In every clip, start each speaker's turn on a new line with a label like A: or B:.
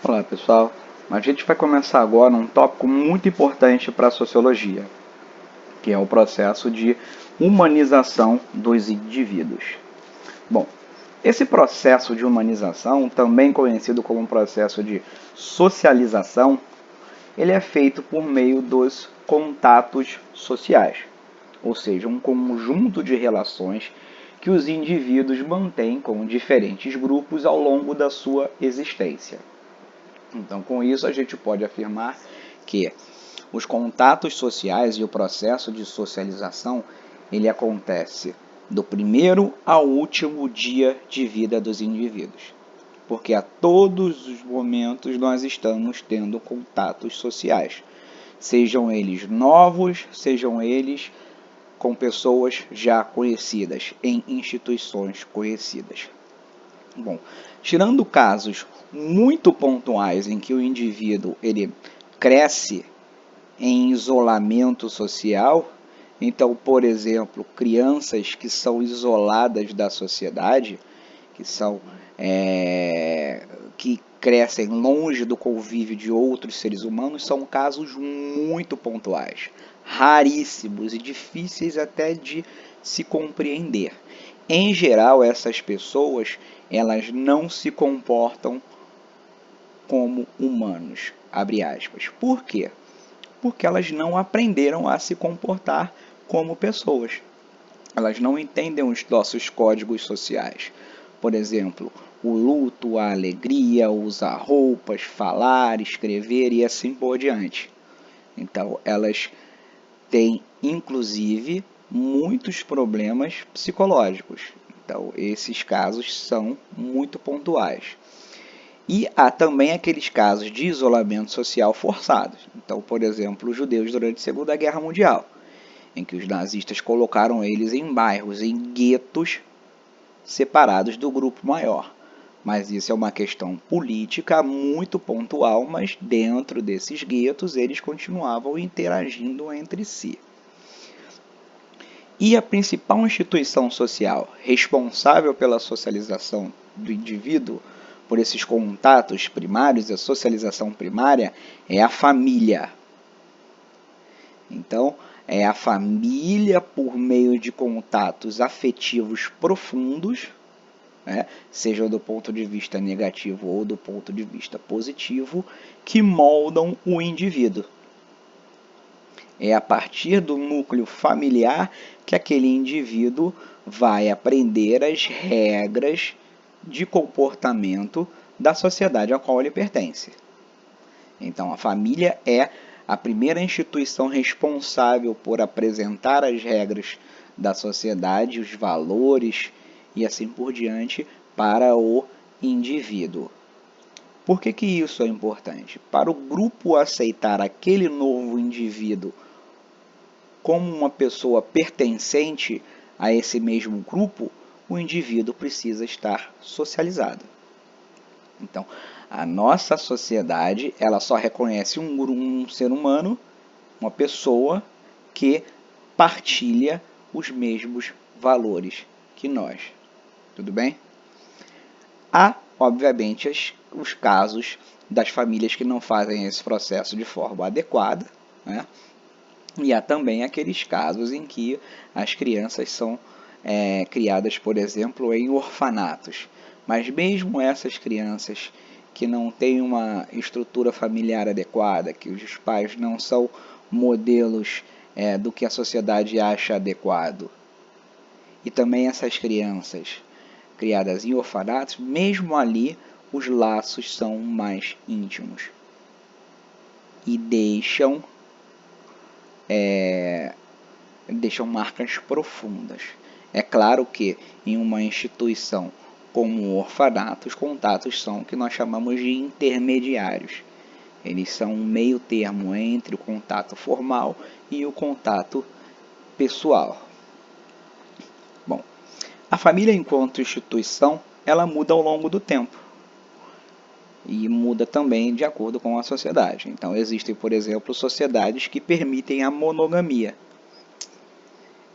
A: Olá pessoal, a gente vai começar agora um tópico muito importante para a sociologia, que é o processo de humanização dos indivíduos. Bom, esse processo de humanização, também conhecido como um processo de socialização, ele é feito por meio dos contatos sociais, ou seja, um conjunto de relações que os indivíduos mantêm com diferentes grupos ao longo da sua existência. Então, com isso, a gente pode afirmar que os contatos sociais e o processo de socialização, ele acontece do primeiro ao último dia de vida dos indivíduos. Porque a todos os momentos nós estamos tendo contatos sociais. Sejam eles novos, sejam eles com pessoas já conhecidas, em instituições conhecidas. Bom, tirando casos muito pontuais em que o indivíduo ele cresce em isolamento social, então, por exemplo, crianças que são isoladas da sociedade, que são que crescem longe do convívio de outros seres humanos, são casos muito pontuais, raríssimos e difíceis até de se compreender. Em geral, essas pessoas elas não se comportam como humanos, abre aspas. Por quê? Porque elas não aprenderam a se comportar como pessoas. Elas não entendem os nossos códigos sociais. Por exemplo, o luto, a alegria, usar roupas, falar, escrever e assim por diante. Então, elas têm, inclusive, muitos problemas psicológicos. Então, esses casos são muito pontuais. E há também aqueles casos de isolamento social forçados. Então, por exemplo, os judeus durante a Segunda Guerra Mundial, em que os nazistas colocaram eles em bairros, em guetos separados do grupo maior. Mas isso é uma questão política muito pontual, mas dentro desses guetos eles continuavam interagindo entre si. E a principal instituição social responsável pela socialização do indivíduo, por esses contatos primários, a socialização primária, é a família. Então, é a família por meio de contatos afetivos profundos, seja do ponto de vista negativo ou do ponto de vista positivo, que moldam o indivíduo. É a partir do núcleo familiar que aquele indivíduo vai aprender as regras de comportamento da sociedade a qual ele pertence. Então, a família é a primeira instituição responsável por apresentar as regras da sociedade, os valores e assim por diante para o indivíduo. Por que isso é importante? Para o grupo aceitar aquele novo indivíduo como uma pessoa pertencente a esse mesmo grupo, o indivíduo precisa estar socializado. Então, a nossa sociedade ela só reconhece um ser humano, uma pessoa que partilha os mesmos valores que nós. Tudo bem? Há, obviamente, os casos das famílias que não fazem esse processo de forma adequada, né? E há também aqueles casos em que as crianças são criadas, por exemplo, em orfanatos. Mas mesmo essas crianças que não têm uma estrutura familiar adequada, que os pais não são modelos do que a sociedade acha adequado, e também essas crianças criadas em orfanatos, mesmo ali os laços são mais íntimos e deixam marcas profundas. É claro que em uma instituição como um orfanato, os contatos são o que nós chamamos de intermediários. Eles são um meio termo entre o contato formal e o contato pessoal. Bom, a família enquanto instituição, ela muda ao longo do tempo. E muda também de acordo com a sociedade. Então, existem, por exemplo, sociedades que permitem a monogamia.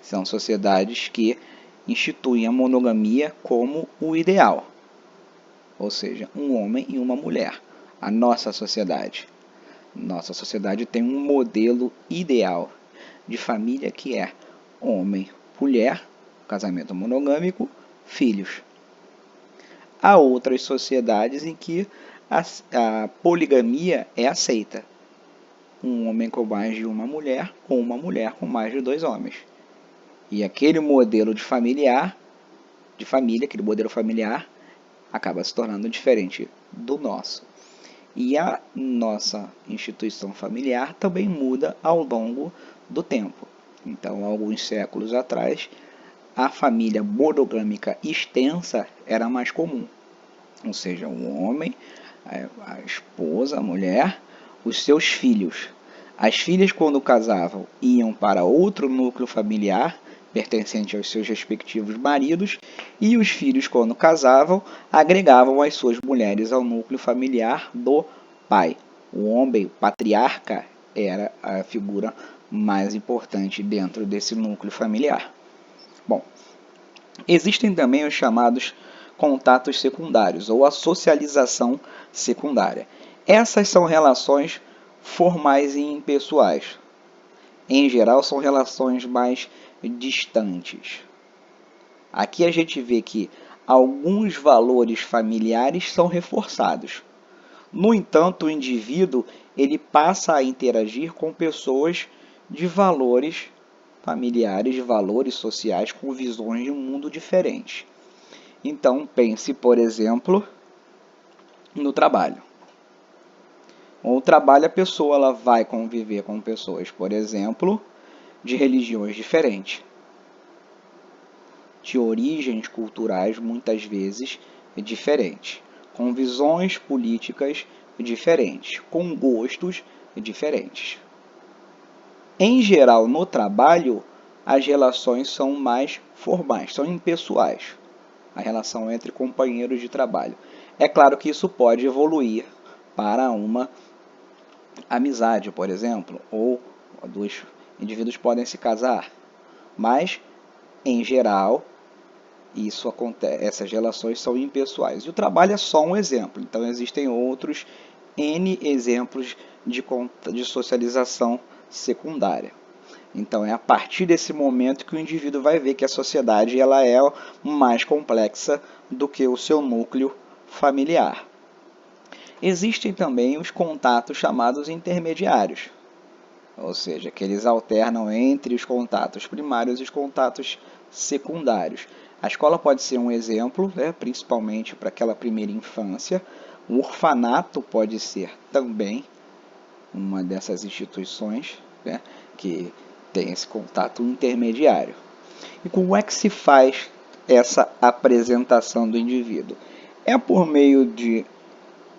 A: São sociedades que instituem a monogamia como o ideal. Ou seja, um homem e uma mulher. a nossa sociedade? Nossa sociedade tem um modelo ideal de família que é homem, mulher, casamento monogâmico, filhos. Há outras sociedades em que a poligamia é aceita. Um homem com mais de uma mulher ou uma mulher com mais de 2 homens. E aquele modelo de família, aquele modelo familiar, acaba se tornando diferente do nosso. E a nossa instituição familiar também muda ao longo do tempo. Então, alguns séculos atrás, a família monogâmica extensa era mais comum. Ou seja, o homem, a esposa, a mulher, os seus filhos. As filhas, quando casavam, iam para outro núcleo familiar, pertencente aos seus respectivos maridos, e os filhos, quando casavam, agregavam as suas mulheres ao núcleo familiar do pai. O homem, o patriarca, era a figura mais importante dentro desse núcleo familiar. Bom, existem também os chamados contatos secundários, ou a socialização secundária. Essas são relações formais e impessoais. Em geral, são relações mais distantes. Aqui a gente vê que alguns valores familiares são reforçados. No entanto, o indivíduo ele passa a interagir com pessoas de valores familiares, de valores sociais, com visões de um mundo diferentes. Então, pense, por exemplo, no trabalho. No trabalho, a pessoa ela vai conviver com pessoas, por exemplo, de religiões diferentes, de origens culturais, muitas vezes, diferentes, com visões políticas diferentes, com gostos diferentes. Em geral, no trabalho, as relações são mais formais, são impessoais. A relação entre companheiros de trabalho. É claro que isso pode evoluir para uma amizade, por exemplo, ou dois indivíduos podem se casar, mas, em geral, isso acontece, essas relações são impessoais. E o trabalho é só um exemplo, então existem outros N exemplos de socialização secundária. Então é a partir desse momento que o indivíduo vai ver que a sociedade ela é mais complexa do que o seu núcleo familiar. Existem também os contatos chamados intermediários, ou seja, que eles alternam entre os contatos primários e os contatos secundários. A escola pode ser um exemplo, principalmente para aquela primeira infância. O orfanato pode ser também uma dessas instituições, que tem esse contato intermediário. E como é que se faz essa apresentação do indivíduo? É por meio de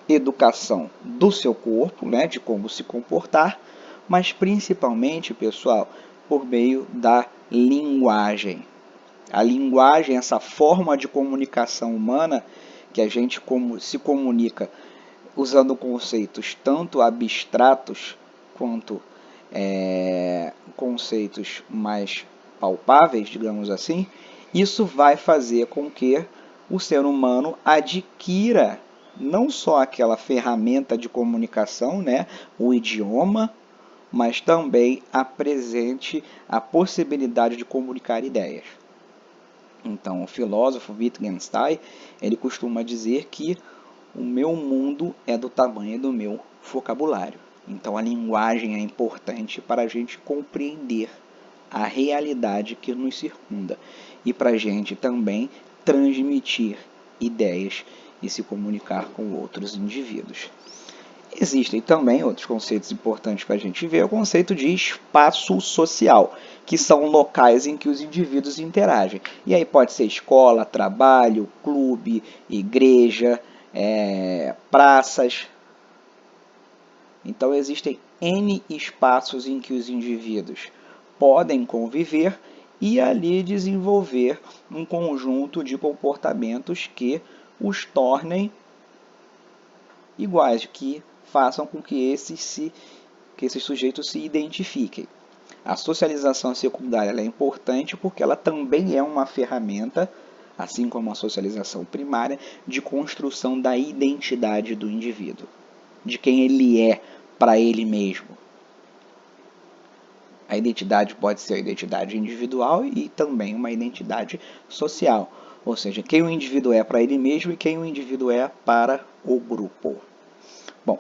A: educação do seu corpo, de como se comportar, mas principalmente, pessoal, por meio da linguagem. A linguagem, essa forma de comunicação humana que a gente se comunica usando conceitos tanto abstratos quanto conceitos mais palpáveis, digamos assim, isso vai fazer com que o ser humano adquira não só aquela ferramenta de comunicação, o idioma, mas também apresente a possibilidade de comunicar ideias. Então, o filósofo Wittgenstein, ele costuma dizer que o meu mundo é do tamanho do meu vocabulário. Então, a linguagem é importante para a gente compreender a realidade que nos circunda e para a gente também transmitir ideias e se comunicar com outros indivíduos. Existem também outros conceitos importantes para a gente ver, o conceito de espaço social, que são locais em que os indivíduos interagem. E aí pode ser escola, trabalho, clube, igreja, praças. Então existem N espaços em que os indivíduos podem conviver e ali desenvolver um conjunto de comportamentos que os tornem iguais, que façam com que esses sujeitos se identifiquem. A socialização secundária é importante porque ela também é uma ferramenta, assim como a socialização primária, de construção da identidade do indivíduo. de quem ele é para ele mesmo. A identidade pode ser a identidade individual e também uma identidade social, ou seja, quem o indivíduo é para ele mesmo e quem o indivíduo é para o grupo. Bom,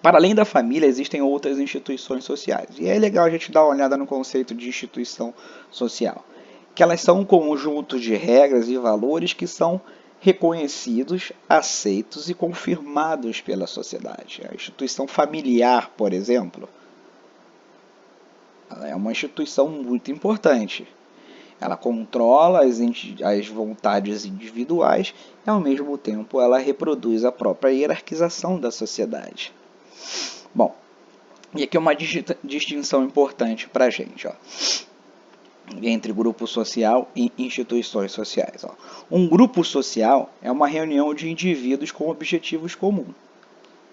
A: para além da família, existem outras instituições sociais. E é legal a gente dar uma olhada no conceito de instituição social, que elas são um conjunto de regras e valores que são reconhecidos, aceitos e confirmados pela sociedade. A instituição familiar, por exemplo, ela é uma instituição muito importante. Ela controla as vontades individuais e, ao mesmo tempo, ela reproduz a própria hierarquização da sociedade. Bom, e aqui é uma distinção importante para a gente, ó, entre grupo social e instituições sociais. Ó. Um grupo social é uma reunião de indivíduos com objetivos comuns,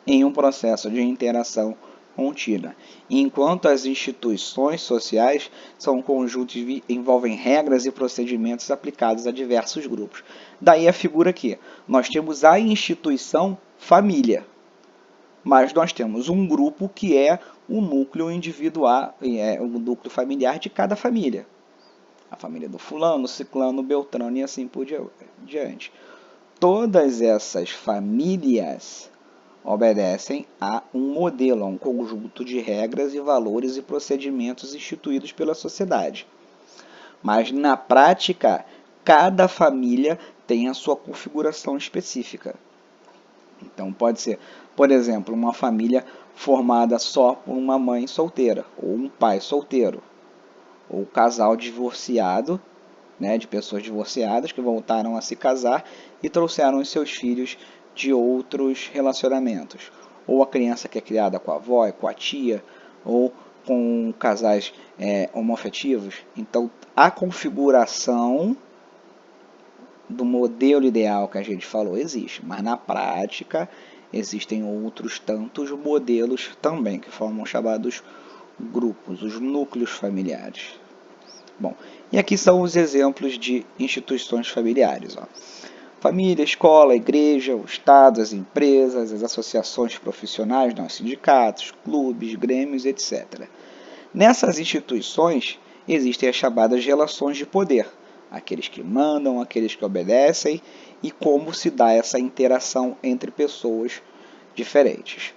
A: em um processo de interação contínua, enquanto as instituições sociais são conjuntos que envolvem regras e procedimentos aplicados a diversos grupos. Daí a figura aqui. Nós temos a instituição família, mas nós temos um grupo que é o núcleo individual, o núcleo familiar de cada família. A família do fulano, ciclano, beltrano e assim por diante. Todas essas famílias obedecem a um modelo, a um conjunto de regras e valores e procedimentos instituídos pela sociedade. Mas, na prática, cada família tem a sua configuração específica. Então, pode ser, por exemplo, uma família formada só por uma mãe solteira, ou um pai solteiro, ou casal divorciado, né, de pessoas divorciadas que voltaram a se casar e trouxeram os seus filhos de outros relacionamentos. Ou a criança que é criada com a avó e com a tia, ou com casais homoafetivos. Então, a configuração do modelo ideal que a gente falou existe, mas na prática existem outros tantos modelos também, que formam chamados grupos, os núcleos familiares. Bom, e aqui são os exemplos de instituições familiares. Ó. Família, escola, igreja, o Estado, as empresas, as associações profissionais, os sindicatos, clubes, grêmios, etc. Nessas instituições existem as chamadas relações de poder, aqueles que mandam, aqueles que obedecem e como se dá essa interação entre pessoas diferentes.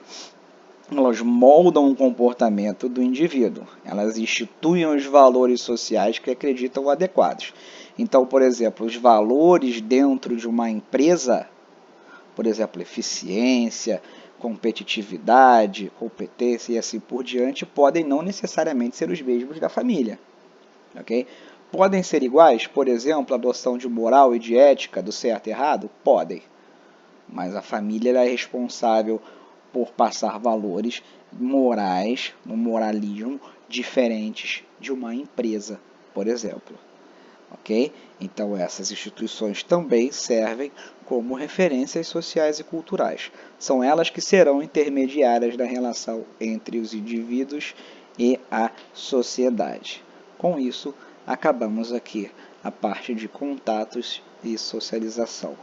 A: Elas moldam o comportamento do indivíduo, elas instituem os valores sociais que acreditam adequados. Então, por exemplo, os valores dentro de uma empresa, por exemplo, eficiência, competitividade, competência e assim por diante, podem não necessariamente ser os mesmos da família. Okay? Podem ser iguais, por exemplo, a adoção de moral e de ética, do certo e errado? Podem. Mas a família é responsável por passar valores morais, um moralismo, diferentes de uma empresa, por exemplo. Ok? Então, essas instituições também servem como referências sociais e culturais. São elas que serão intermediárias da relação entre os indivíduos e a sociedade. Com isso, acabamos aqui a parte de contatos e socialização.